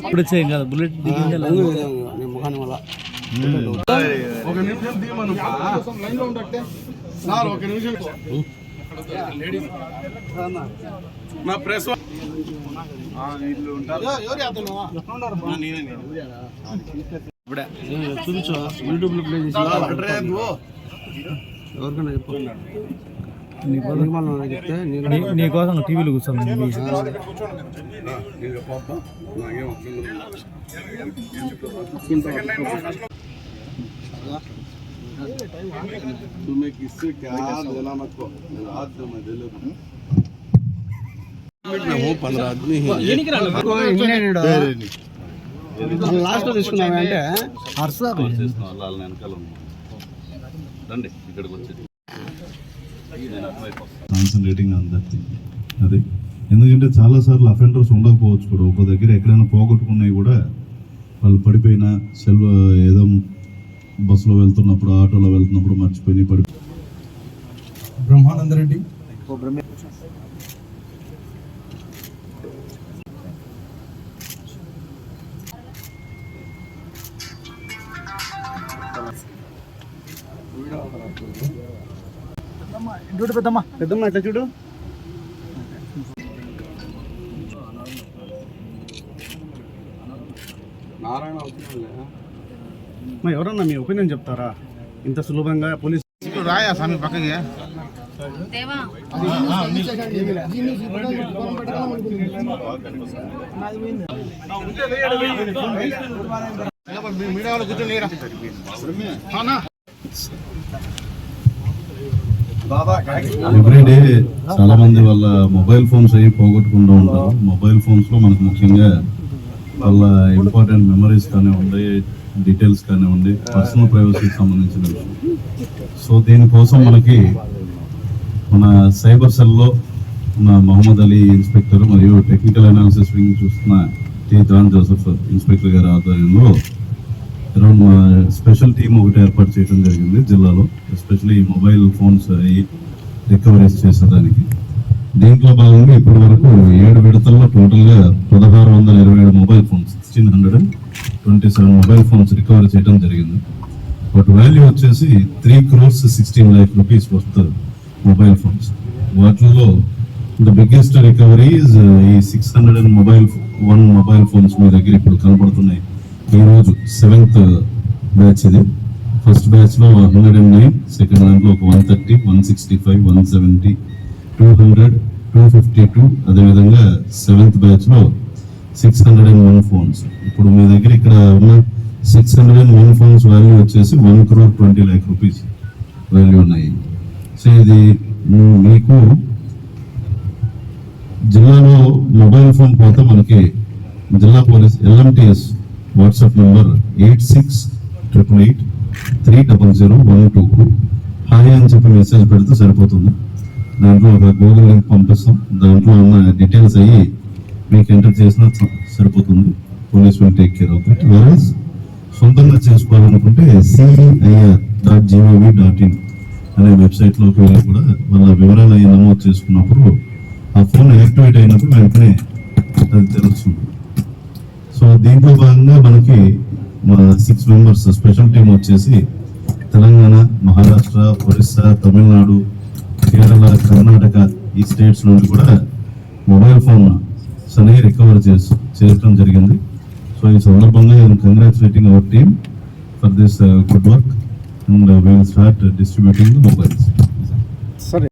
ఇప్పుడు వచ్చాయి కదా బుల్లెట్ ముఖాన్ని వల్ల ఒక నిమిషం తీయమను లైన్లో ఉండట్టే సార్ ఒక నిమిషం నా ప్రెస్ వీళ్ళు ఉంటారు ఎవరు అతను ఇప్పుడే చూపించు యూట్యూబ్లో ప్లే చేసి ఎవరికైనా చెప్పు చెప్తే నీ కోసం టీవీలో కూర్చోండి तुम्हें किससे क्या देना मत को आज तो मैं दे लूं मैं हूं 15 आदमी है లాస్ట్ లో తీసుకున్నాం అంటే అర్సాకు చేస్తున్నాం లాల్ వెనకాల రండి ఇక్కడికి వచ్చి కాన్సన్ట్రేటింగ్ ఆన్ దట్ థింగ్ అది ఎందుకంటే చాలాసార్లు అఫెండర్స్ ఉండకపోవచ్చు కూడా ఒక దగ్గర ఎక్కడైనా పోగొట్టుకున్నాయి కూడా వాళ్ళు పడిపోయినా సెల్ ఏదో బస్సులో వెళ్తున్నప్పుడు ఆటోలో వెళ్తున్నప్పుడు మర్చిపోయి పడి బ్రహ్మానంద రెడ్డి చూడు పెద్దమ్మ ఎట్లా చూడు నారాయణ ఎవరన్నా మీ ఒపీనియన్ చెప్తారా ఇంత సులభంగా పోలీసు రాయా స్వామి పక్కకి మీడియా వాళ్ళు కూర్చొని ఎవ్రీడే చాలా మంది వాళ్ళ మొబైల్ ఫోన్స్ అవి పోగొట్టుకుంటూ ఉంటారు. మొబైల్ ఫోన్స్ లో మనకు ముఖ్యంగా వాళ్ళ ఇంపార్టెంట్ మెమరీస్ కానివ్వండి, డీటెయిల్స్ కానివ్వండి, పర్సనల్ ప్రైవసీకి సంబంధించిన విషయం. సో దీనికోసం మనకి మన సైబర్ సెల్లో మన మహమ్మద్ అలీ ఇన్స్పెక్టర్ మరియు టెక్నికల్ అనాలిసిస్ వింగ్ చూస్తున్న టి జాన్ జోసెఫ్ ఇన్స్పెక్టర్ గారి ఆధ్వర్యంలో అరౌండ్ స్పెషల్ టీమ్ ఒకటి ఏర్పాటు చేయడం జరిగింది జిల్లాలో, ఎస్పెషల్లీ మొబైల్ ఫోన్స్ రికవరీస్ చేసేదానికి. దీంట్లో భాగంగా ఇప్పటి వరకు 7 విడతల్లో టోటల్గా 1627 mobile phones 1627 mobile phones recovery చేయడం జరిగింది. బట్ వాల్యూ వచ్చేసి 3,16 lakh rupees worth mobile phones. వాటిల్లో ద బిగ్గెస్ట్ రికవరీ ఈ 601 మొబైల్ ఫోన్స్ మీ దగ్గర ఇప్పుడు కనపడుతున్నాయి. ఈరోజు 7th బ్యాచ్ ఇది. ఫస్ట్ బ్యాచ్ లో 109, సెకండ్ దాంట్లో ఒక 130, 165, 170, 200, 252, అదేవిధంగా 7th బ్యాచ్ లో 601 ఫోన్స్. ఇప్పుడు మీ దగ్గర ఇక్కడ ఉన్న 601 ఫోన్స్ వాల్యూ వచ్చేసి 1,20 lakh rupees వాల్యూ ఉన్నాయి. సో ఇది మీకు జిల్లాలో మొబైల్ ఫోన్ పోతే మనకి జిల్లా police LMTS WhatsApp number 8688830012 hi అని చెప్పి మెసేజ్ పెడితే సరిపోతుంది. దాంట్లో ఒక గూగుల్ లింక్ పంపిస్తాం. దాంట్లో ఉన్న డీటెయిల్స్ అయ్యి మీకు ఎంటర్ చేసినా సరిపోతుంది. Police will take care of it. వెరస్ సొంతంగా చేసుకోవాలనుకుంటే CIR.gov.in అనే వెబ్సైట్లోకి వెళ్ళి కూడా వాళ్ళ వివరాలు అయ్యి నమోదు చేసుకున్నప్పుడు ఆ ఫోన్ యాక్టివేట్ అయినప్పుడు వెంటనే అది తెలుస్తుంది. సో దీంట్లో భాగంగా మనకి మన 6 మెంబర్స్ స్పెషల్ టీం వచ్చేసి తెలంగాణ, మహారాష్ట్ర, ఒరిస్సా, తమిళనాడు, కేరళ, కర్ణాటక ఈ స్టేట్స్ నుండి కూడా మొబైల్ ఫోన్ అనేవి రికవర్ చేయడం జరిగింది. సో ఈ సందర్భంగా congratulating our team for this good work and we will start distributing the mobile.